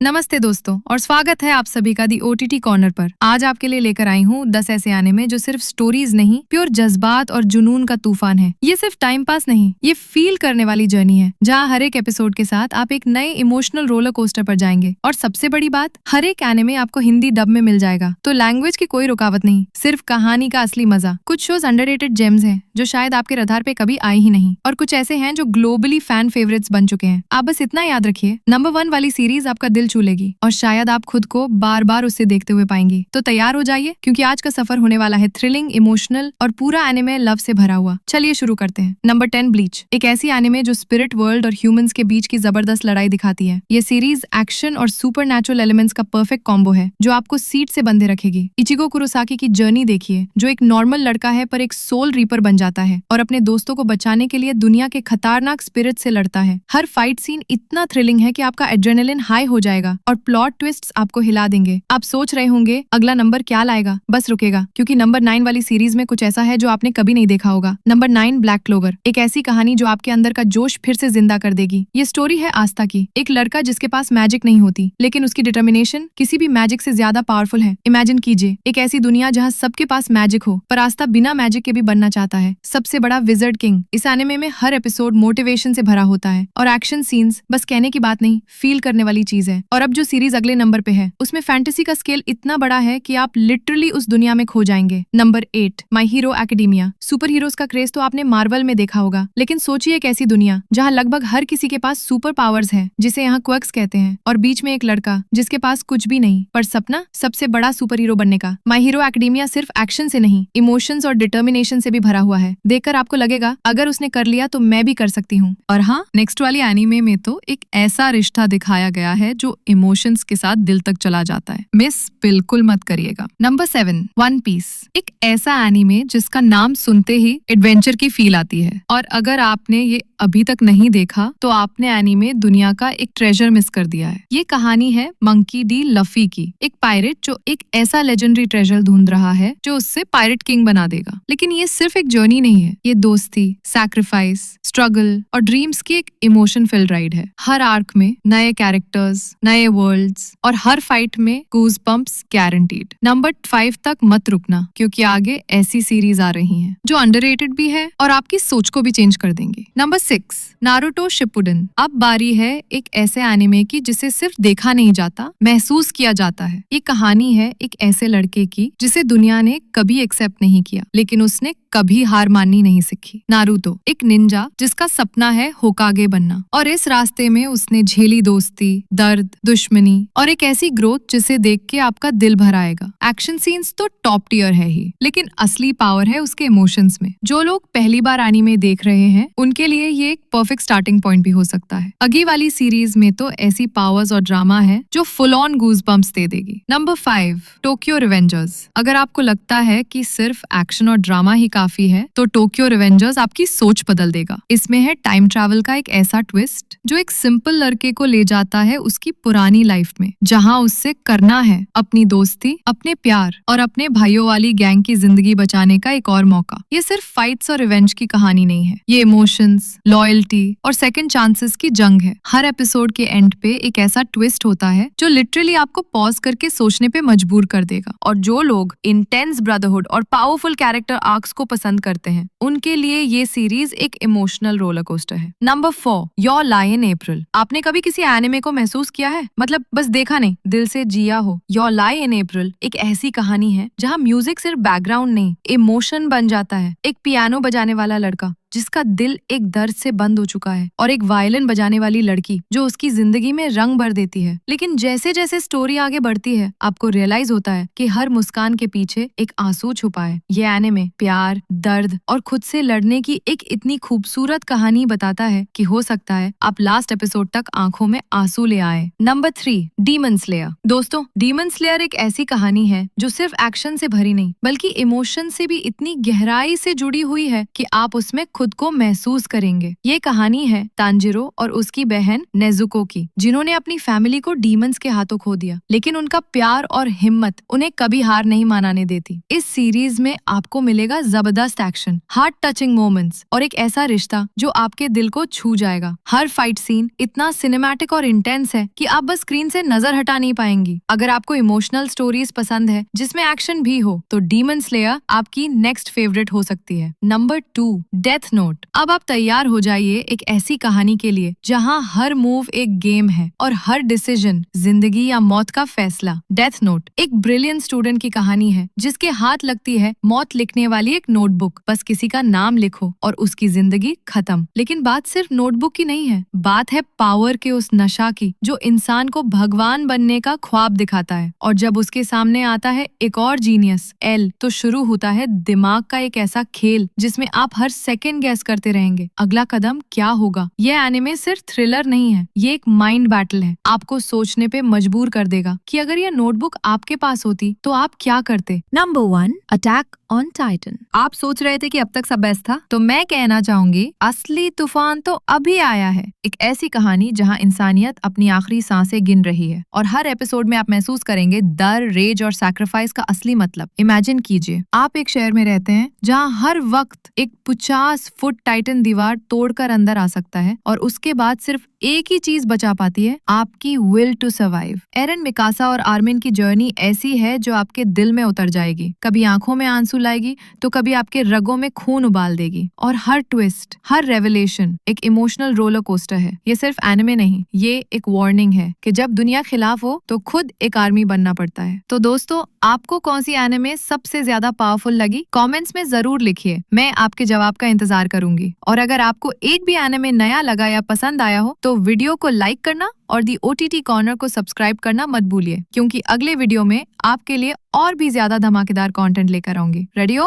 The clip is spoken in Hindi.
नमस्ते दोस्तों और स्वागत है आप सभी का दी ओटीटी कॉर्नर पर। आज आपके लिए लेकर आई हूँ 10 ऐसे एनिमे जो सिर्फ स्टोरीज नहीं, प्योर जज्बात और जुनून का तूफान है। ये सिर्फ टाइम पास नहीं, ये फील करने वाली जर्नी है जहाँ हर एक एपिसोड के साथ आप एक नए इमोशनल रोलर कोस्टर पर जाएंगे। और सबसे बड़ी बात, हर एक एनिमे आपको हिंदी डब में मिल जाएगा, तो लैंग्वेज की कोई रुकावट नहीं, सिर्फ कहानी का असली मजा। कुछ शोज अंडररेटेड जेम्स हैं जो शायद आपके रडार पे कभी आए ही नहीं, और कुछ ऐसे हैं जो ग्लोबली फैन फेवरेट्स बन चुके हैं। आप बस इतना याद रखिए, नंबर 1 वाली सीरीज आपका दिल छू लेगी और शायद आप खुद को बार बार उससे देखते हुए पाएंगे। तो तैयार हो जाइए, क्योंकि आज का सफर होने वाला है थ्रिलिंग, इमोशनल और पूरा एनिमे लव से भरा हुआ। चलिए शुरू करते हैं। नंबर 10, ब्लीच, एक ऐसी एनिमे जो स्पिरिट वर्ल्ड और ह्यूमंस के बीच की जबरदस्त लड़ाई दिखाती है। ये सीरीज एक्शन और सुपरनैचुरल एलिमेंट्स का परफेक्ट कॉम्बो है जो आपको सीट से बंधे रखेगी। इचिगो कुरोसाकी की जर्नी देखिए, जो एक नॉर्मल लड़का है पर एक सोल रीपर बन जाता है और अपने दोस्तों को बचाने के लिए दुनिया के खतरनाक स्पिरिट से लड़ता है। हर फाइट सीन इतना थ्रिलिंग है कि आपका एड्रेनलिन हाई हो जाएगा और प्लॉट ट्विस्ट्स आपको हिला देंगे। आप सोच रहे होंगे अगला नंबर क्या लाएगा, बस रुकेगा, क्योंकि नंबर 9 वाली सीरीज में कुछ ऐसा है जो आपने कभी नहीं देखा होगा। नंबर 9, ब्लैक क्लोवर, एक ऐसी कहानी जो आपके अंदर का जोश फिर से जिंदा कर देगी। ये स्टोरी है आस्था की, एक लड़का जिसके पास मैजिक नहीं होती, लेकिन उसकी डिटर्मिनेशन किसी भी मैजिक से ज्यादा पावरफुल है। इमेजिन कीजिए एक ऐसी दुनिया जहाँ सबके पास मैजिक हो, पर आस्था बिना मैजिक के भी बनना चाहता है। सबसे बड़ा विजर्ड किंग। इस एनिमे में हर एपिसोड मोटिवेशन से भरा होता है और एक्शन सीन्स बस कहने की बात नहीं, फील करने वाली चीज है। और अब जो सीरीज अगले नंबर पे है, उसमें फैंटेसी का स्केल इतना बड़ा है कि आप लिटरली उस दुनिया में खो जाएंगे। Number 8, my hero academia. Super heroes का क्रेज तो आपने मार्वल में देखा होगा, लेकिन सोचिए एक ऐसी दुनिया जहाँ लगभग हर किसी के पास सुपर पावर्स हैं, जिसे यहाँ क्वर्क्स कहते हैं, और बीच में एक लड़का जिसके पास कुछ भी नहीं पर सपना सबसे बड़ा सुपर हीरो बनने का। माय हीरो एकेडेमिया सिर्फ एक्शन से नहीं, इमोशंस और डिटर्मिनेशन से भी भरा हुआ है। देखकर आपको लगेगा अगर उसने कर लिया तो मैं भी कर सकती हूँ। और हाँ, नेक्स्ट वाली एनीमे में तो एक ऐसा रिश्ता दिखाया गया है जो इमोशंस के साथ दिल तक चला जाता है। मिस बिल्कुल मत करिएगा। नंबर 7, वन पीस, एक ऐसा एनीमे जिसका नाम सुनते ही एडवेंचर की फील आती है, और अगर आपने ये अभी तक नहीं देखा तो आपने एनीमे दुनिया का एक ट्रेजर मिस कर दिया है। ये कहानी है मंकी डी लफी की, एक पायरेट जो एक ऐसा लेजेंडरी ट्रेजर ढूंढ रहा है जो उससे पायरेट किंग बना देगा। लेकिन ये सिर्फ एक जर्नी नहीं है, ये दोस्ती, सैक्रिफाइस, स्ट्रगल और ड्रीम्स की एक इमोशन फिल्ड राइड है। हर आर्क में नए कैरेक्टर्स, नए वर्ल्ड्स और हर फाइट में गूज बम्प्स गारंटीड। नंबर 5 तक मत रुकना, क्योंकि आगे ऐसी सीरीज आ रही हैं जो अंडररेटेड भी है और आपकी सोच को भी चेंज कर देंगे। Number 6, Naruto Shippuden. अब बारी है एक ऐसे एनिमे की जिसे सिर्फ देखा नहीं जाता, महसूस किया जाता है। ये कहानी है एक ऐसे लड़के की जिसे दुनिया ने कभी एक्सेप्ट नहीं किया, लेकिन उसने कभी हार माननी नहीं सीखी। नारुतो एक निंजा जिसका सपना है होकागे बनना, और इस रास्ते में उसने झेली दोस्ती, दर्द, दुश्मनी और एक ऐसी ग्रोथ जिसे देख के आपका दिल भर आएगा। एक्शन सीन्स तो टॉप टियर है ही, लेकिन असली पावर है उसके इमोशंस में। जो लोग पहली बार एनीमे देख रहे हैं उनके लिए ये एक परफेक्ट स्टार्टिंग पॉइंट भी हो सकता है। अगली वाली सीरीज में तो ऐसी पावर्स और ड्रामा है जो फुल ऑन गूज बम्प्स दे देगी। Number 5, Tokyo Revengers. अगर आपको लगता है कि सिर्फ एक्शन और ड्रामा ही काफी है, तो टोक्यो रिवेंजर्स आपकी सोच बदल देगा। इसमें है टाइम ट्रैवल का एक ऐसा ट्विस्ट जो एक सिंपल लड़के को ले जाता है उसकी पुरानी लाइफ में, जहां उससे करना है अपनी दोस्ती, अपने प्यार और अपने भाइयों वाली गैंग की जिंदगी बचाने का एक और मौका। ये सिर्फ फाइट्स और रिवेंज की कहानी नहीं है, ये इमोशंस, लॉयल्टी और सेकंड चांसेस की जंग है। हर एपिसोड के एंड पे एक ऐसा ट्विस्ट होता है जो लिटरली आपको पॉज करके सोचने पे मजबूर कर देगा। और जो लोग इंटेंस ब्रदरहुड और पावरफुल कैरेक्टर आर्क्स को पसंद करते हैं, उनके लिए ये सीरीज एक इमोशनल रोलर कोस्टर है। नंबर 4, योर लाई इन अप्रैल। आपने कभी किसी एनिमे को महसूस किया है, मतलब बस देखा नहीं, दिल से जिया हो? योर लाई इन अप्रैल एक ऐसी कहानी है जहाँ म्यूजिक सिर्फ बैकग्राउंड नहीं, इमोशन बन जाता है। एक पियानो बजाने वाला लड़का जिसका दिल एक दर्द से बंद हो चुका है, और एक वायलिन बजाने वाली लड़की जो उसकी जिंदगी में रंग भर देती है। लेकिन जैसे जैसे स्टोरी आगे बढ़ती है, आपको रियलाइज होता है कि हर मुस्कान के पीछे एक आंसू छुपा है। ये एनिमे प्यार, दर्द और खुद से लड़ने की एक इतनी खूबसूरत कहानी बताता है कि हो सकता है आप लास्ट एपिसोड तक आंखों में आंसू ले आए। Number 3, demon slayer. दोस्तों, डीमन स्लेयर एक ऐसी कहानी है जो सिर्फ एक्शन से भरी नहीं, बल्कि इमोशन से भी इतनी गहराई से जुड़ी हुई है कि आप उसमें खुद को महसूस करेंगे। ये कहानी है तांजिरो और उसकी बहन नेजुको की, जिन्होंने अपनी फैमिली को डीमंस के हाथों खो दिया, लेकिन उनका प्यार और हिम्मत उन्हें कभी हार नहीं मानाने देती। इस सीरीज में आपको मिलेगा जबरदस्त एक्शन, हार्ट टचिंग मोमेंट्स और एक ऐसा रिश्ता जो आपके दिल को छू जाएगा। हर फाइट सीन इतना सिनेमैटिक और इंटेंस है कि आप बस स्क्रीन से नजर हटा नहीं पाएंगी। अगर आपको इमोशनल स्टोरीज पसंद है जिसमें एक्शन भी हो, तो डीमन स्लेयर आपकी नेक्स्ट फेवरेट हो सकती है। Number 2, death note. अब आप तैयार हो जाइए एक ऐसी कहानी के लिए जहां हर मूव एक गेम है और हर डिसीजन जिंदगी या मौत का फैसला। डेथ नोट एक ब्रिलियंट स्टूडेंट की कहानी है जिसके हाथ लगती है मौत लिखने वाली एक नोटबुक। बस किसी का नाम लिखो और उसकी जिंदगी खत्म। लेकिन बात सिर्फ नोटबुक की नहीं है, बात है पावर के उस नशा की जो इंसान को भगवान बनने का ख्वाब दिखाता है। और जब उसके सामने आता है एक और जीनियस एल, तो शुरू होता है दिमाग का एक ऐसा खेल जिसमें आप हर सेकंड गैस करते रहेंगे अगला कदम क्या होगा। ये एनिमे सिर्फ थ्रिलर नहीं है, ये एक माइंड बैटल है। आपको सोचने पे मजबूर कर देगा कि अगर ये नोटबुक आपके पास होती तो आप क्या करते। Number 1, attack on Titan. आप सोच रहे थे कि अब तक सब बेस्ट था, तो मैं कहना चाहूंगी असली तूफान तो अभी आया है। एक ऐसी कहानी जहां इंसानियत अपनी आखिरी सांसें गिन रही है और हर एपिसोड में आप महसूस करेंगे डर, रेज और सैक्रिफाइस का असली मतलब। इमेजिन कीजिए आप एक शहर में रहते हैं जहां हर वक्त एक 50 फुट टाइटन दीवार तोड़कर अंदर आ सकता है और उसके बाद सिर्फ एक ही चीज बचा पाती है, आपकी will to survive. Eren, Mikasa और आर्मिन की जर्नी ऐसी है जो आपके दिल में उतर जाएगी। कभी आंखों में आंसू लाएगी तो कभी आपके रगों में खून उबाल देगी। और हर ट्विस्ट, हर रेवलेशन एक इमोशनल रोलर कोस्टर है। ये सिर्फ एनिमे नहीं, ये एक वार्निंग है कि जब दुनिया खिलाफ हो तो खुद एक आर्मी बनना पड़ता है। तो दोस्तों, आपको कौन सी एनिमे सबसे ज्यादा पावरफुल लगी? कमेंट्स में जरूर लिखिए, मैं आपके जवाब का इंतजार करूंगी। और अगर आपको एक भी एनिमे नया लगा या पसंद आया हो तो वीडियो को लाइक करना और दी OTT कॉर्नर को सब्सक्राइब करना मत भूलिए, क्योंकि अगले वीडियो में आपके लिए और भी ज्यादा धमाकेदार कंटेंट लेकर आऊंगी। रेडी हो?